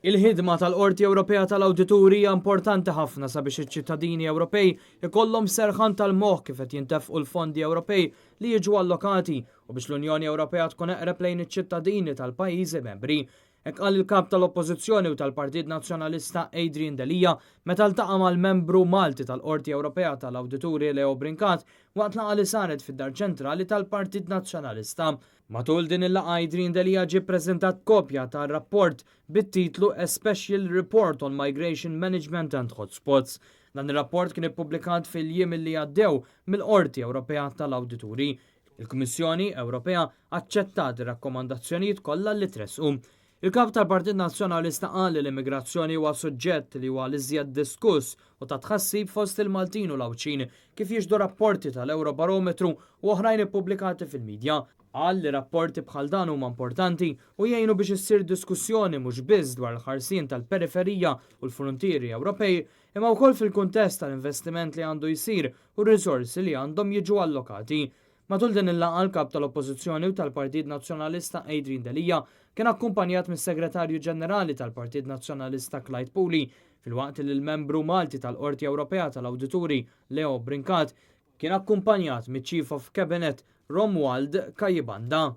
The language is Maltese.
Il-ħidma tal-Qorti Ewropea tal-Awdituri hija importanti ħafna sabiex iċ-ċittadini Ewropej ikollhom serħan tal-moħħ kif qed jintefqu l-fondi Ewropej li jiġu allokati u biex l-Unjoni Ewropea tkun eqreb lejn iċ-ċittadini tal-pajjiżi membri. Hekk qal il-kap tal-Oppożizzjoni u tal-Partit Nazzjonalista Adrian Delija meta ltaqa' mal-membru Malti tal-Qorti Ewropea tal-Awdituri Leo Brincat waqt laqgħa li saret fid-Dar Ċentrali tal-Partit Nazzjonalista. Matul din il-laqgħa Adrian Delija ġie ppreżentat kopja tar-rapport bit-titlu A Special Report on Migration Management and Hotspots. Dan ir-rapport kien ippubblikat fil-jiem li għaddew mill-Qorti Ewropea tal-Awdituri. Il-Kummissjoni Ewropea aċċettat ir-rakkomandazzjonijiet kollha li tressqu. Il-kap tal-Partit Nazzjonalista qal li l-immigrazzjoni huwa suġġett li huwa l-iżjed diskuss u ta' tħassib fost il-Maltin u l-Awċin kif jiġdu rapporti tal-Eurobarometru u oħrajn ippubblikati fil-medja. Qal li rapporti bħal dan huma importanti u jgħinu biex issir diskussjoni mhux biss dwar il-ħarsien tal-periferija u l-frontieri Ewropej, imma wkoll fil-kuntest tal-investiment li għandu jsir u r-risorsi li għandhom jiġu allokati. Matul din il-laqgħa l-kap tal-Oppożizzjoni u tal-Partit Nazzjonalista Adrian Delija kien akkumpanjat mis-Segretarju Ġenerali tal-Partit Nazzjonalista Clyde Puli fil-waqt li l-membru Malti tal-Qorti Ewropea tal-Awdituri Leo Brincat kien akkumpanjat mit-Chief of Cabinet Romuald Kayibanda.